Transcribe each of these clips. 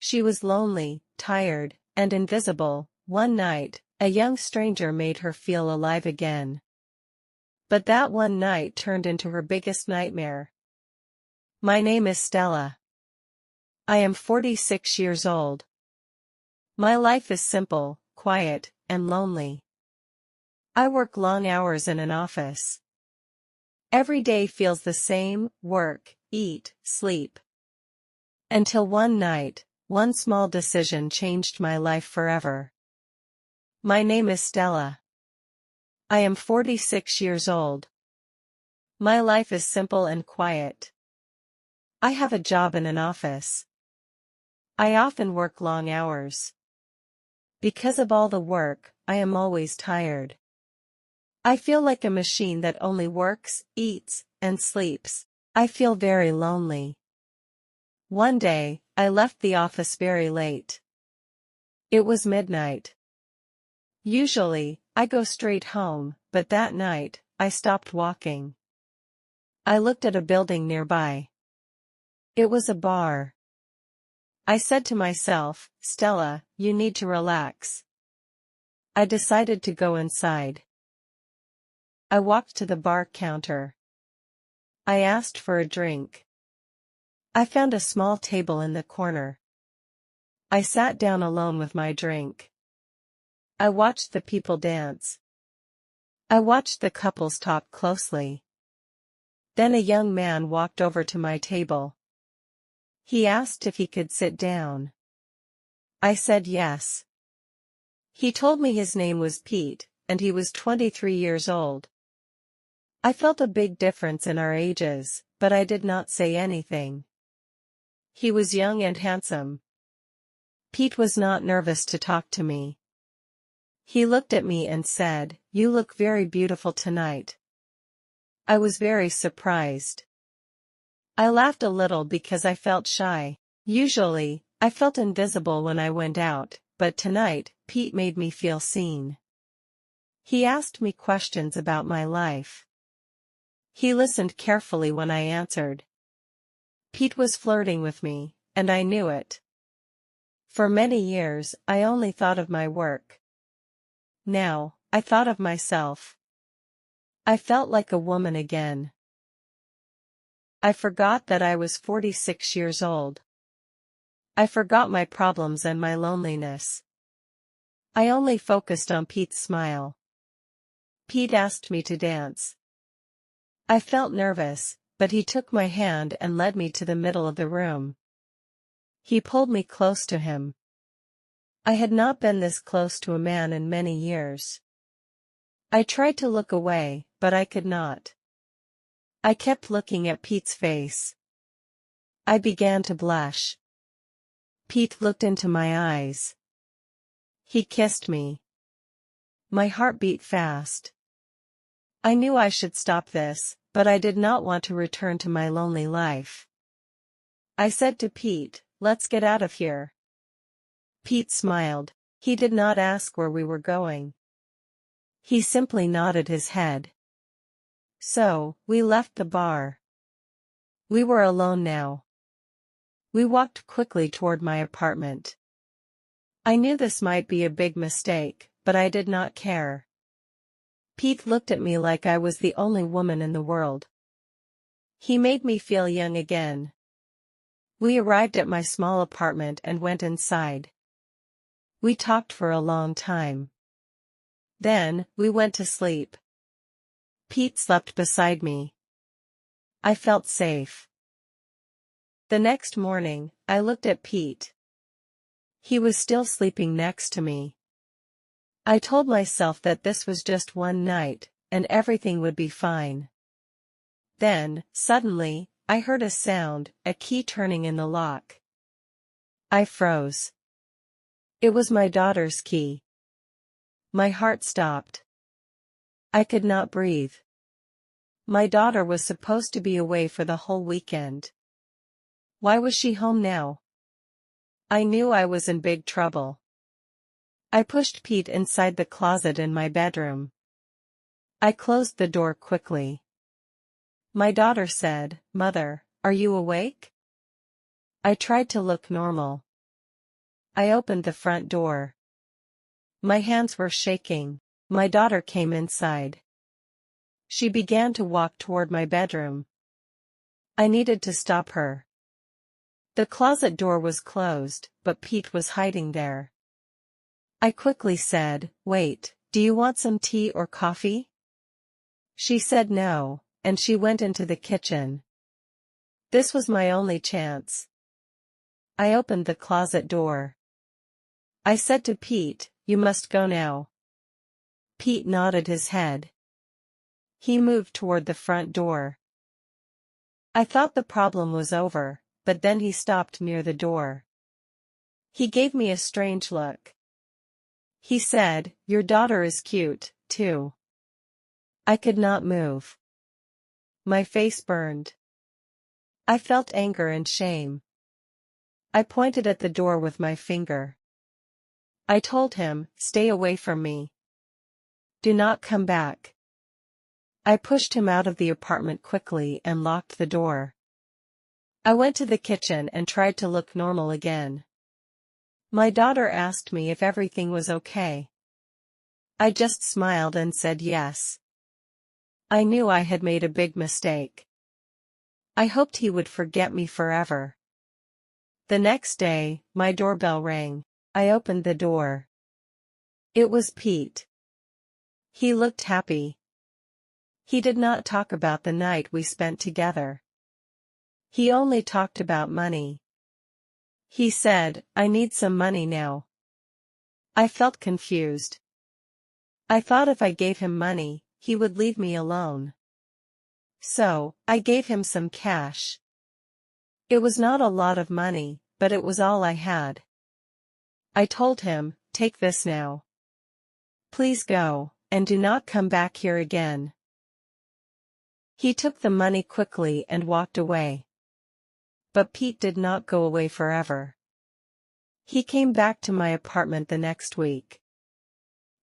She was lonely, tired, and invisible. One night, a young stranger made her feel alive again. But that one night turned into her biggest nightmare. My name is Stella. I am 46 years old. My life is simple, quiet, and lonely. I work long hours in an office. Every day feels the same: work, eat, sleep. Until one night, one small decision changed my life forever. My name is Stella. I am 46 years old. My life is simple and quiet. I have a job in an office. I often work long hours. Because of all the work, I am always tired. I feel like a machine that only works, eats, and sleeps. I feel very lonely. One day, I left the office very late. It was midnight. Usually, I go straight home, but that night, I stopped walking. I looked at a building nearby. It was a bar. I said to myself, Stella, you need to relax. I decided to go inside. I walked to the bar counter. I asked for a drink. I found a small table in the corner. I sat down alone with my drink. I watched the people dance. I watched the couples talk closely. Then a young man walked over to my table. He asked if he could sit down. I said yes. He told me his name was Pete, and he was 23 years old. I felt a big difference in our ages, but I did not say anything. He was young and handsome. Pete was not nervous to talk to me. He looked at me and said, "You look very beautiful tonight." I was very surprised. I laughed a little because I felt shy. Usually, I felt invisible when I went out, but tonight, Pete made me feel seen. He asked me questions about my life. He listened carefully when I answered. Pete was flirting with me, and I knew it. For many years, I only thought of my work. Now, I thought of myself. I felt like a woman again. I forgot that I was 46 years old. I forgot my problems and my loneliness. I only focused on Pete's smile. Pete asked me to dance. I felt nervous, but he took my hand and led me to the middle of the room. He pulled me close to him. I had not been this close to a man in many years. I tried to look away, but I could not. I kept looking at Pete's face. I began to blush. Pete looked into my eyes. He kissed me. My heart beat fast. I knew I should stop this, but I did not want to return to my lonely life. I said to Pete, "Let's get out of here." Pete smiled. He did not ask where we were going. He simply nodded his head. So, we left the bar. We were alone now. We walked quickly toward my apartment. I knew this might be a big mistake, but I did not care. Pete looked at me like I was the only woman in the world. He made me feel young again. We arrived at my small apartment and went inside. We talked for a long time. Then, we went to sleep. Pete slept beside me. I felt safe. The next morning, I looked at Pete. He was still sleeping next to me. I told myself that this was just one night, and everything would be fine. Then, suddenly, I heard a sound, a key turning in the lock. I froze. It was my daughter's key. My heart stopped. I could not breathe. My daughter was supposed to be away for the whole weekend. Why was she home now? I knew I was in big trouble. I pushed Pete inside the closet in my bedroom. I closed the door quickly. My daughter said, "Mother, are you awake?" I tried to look normal. I opened the front door. My hands were shaking. My daughter came inside. She began to walk toward my bedroom. I needed to stop her. The closet door was closed, but Pete was hiding there. I quickly said, "Wait, do you want some tea or coffee?" She said no, and she went into the kitchen. This was my only chance. I opened the closet door. I said to Pete, "You must go now." Pete nodded his head. He moved toward the front door. I thought the problem was over, but then he stopped near the door. He gave me a strange look. He said, "Your daughter is cute, too." I could not move. My face burned. I felt anger and shame. I pointed at the door with my finger. I told him, "Stay away from me. Do not come back." I pushed him out of the apartment quickly and locked the door. I went to the kitchen and tried to look normal again. My daughter asked me if everything was okay. I just smiled and said yes. I knew I had made a big mistake. I hoped he would forget me forever. The next day, my doorbell rang. I opened the door. It was Pete. He looked happy. He did not talk about the night we spent together. He only talked about money. He said, "I need some money now." I felt confused. I thought if I gave him money, he would leave me alone. So, I gave him some cash. It was not a lot of money, but it was all I had. I told him, "Take this now. Please go, and do not come back here again." He took the money quickly and walked away. But Pete did not go away forever. He came back to my apartment the next week.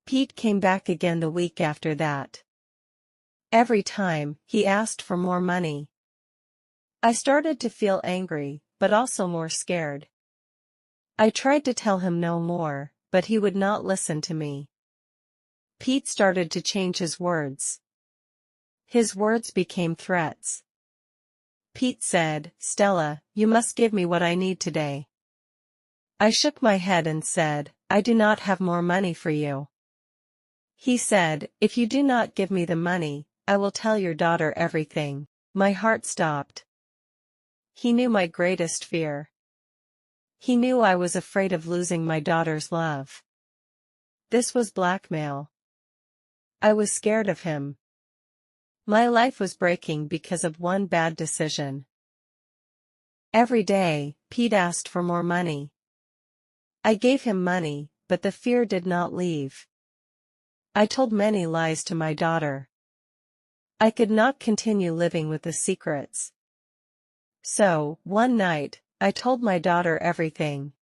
Pete came back again the week after that. Every time, he asked for more money. I started to feel angry, but also more scared. I tried to tell him no more, but he would not listen to me. Pete started to change his words. His words became threats. Pete said, "Stella, you must give me what I need today." I shook my head and said, "I do not have more money for you." He said, "If you do not give me the money, I will tell your daughter everything." My heart stopped. He knew my greatest fear. He knew I was afraid of losing my daughter's love. This was blackmail. I was scared of him. My life was breaking because of one bad decision. Every day, Pete asked for more money. I gave him money, but the fear did not leave. I told many lies to my daughter. I could not continue living with the secrets. So, one night, I told my daughter everything.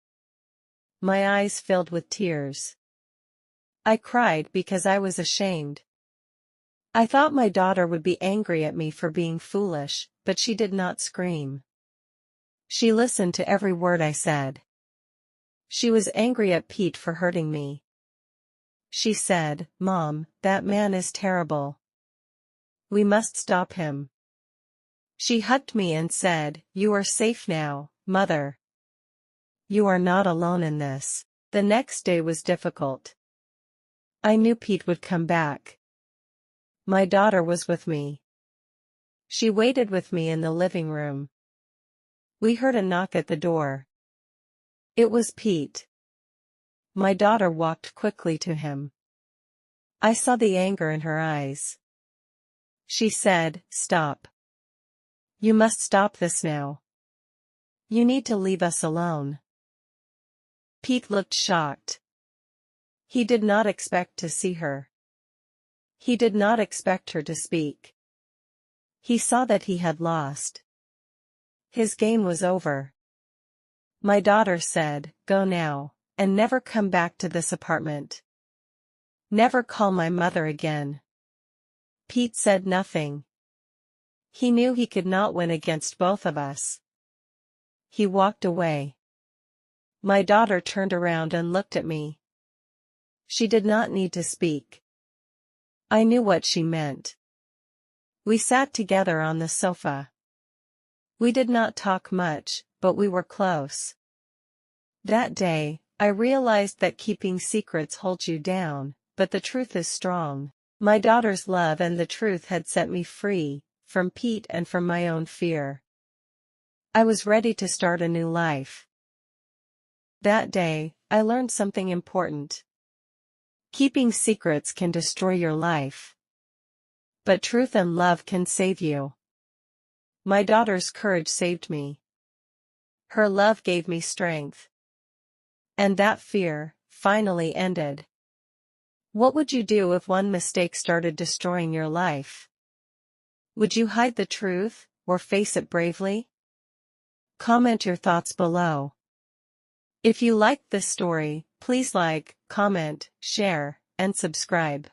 My eyes filled with tears. I cried because I was ashamed. I thought my daughter would be angry at me for being foolish, but she did not scream. She listened to every word I said. She was angry at Pete for hurting me. She said, "Mom, that man is terrible. We must stop him." She hugged me and said, "You are safe now, Mother. You are not alone in this." The next day was difficult. I knew Pete would come back. My daughter was with me. She waited with me in the living room. We heard a knock at the door. It was Pete. My daughter walked quickly to him. I saw the anger in her eyes. She said, "Stop. You must stop this now. You need to leave us alone." Pete looked shocked. He did not expect to see her. He did not expect her to speak. He saw that he had lost. His game was over. My daughter said, "Go now, and never come back to this apartment. Never call my mother again." Pete said nothing. He knew he could not win against both of us. He walked away. My daughter turned around and looked at me. She did not need to speak. I knew what she meant. We sat together on the sofa. We did not talk much, but we were close. That day, I realized that keeping secrets holds you down, but the truth is strong. My daughter's love and the truth had set me free, from Pete and from my own fear. I was ready to start a new life. That day, I learned something important. Keeping secrets can destroy your life. But truth and love can save you. My daughter's courage saved me. Her love gave me strength. And that fear, finally ended. What would you do if one mistake started destroying your life? Would you hide the truth, or face it bravely? Comment your thoughts below. If you liked this story, please like, comment, share, and subscribe.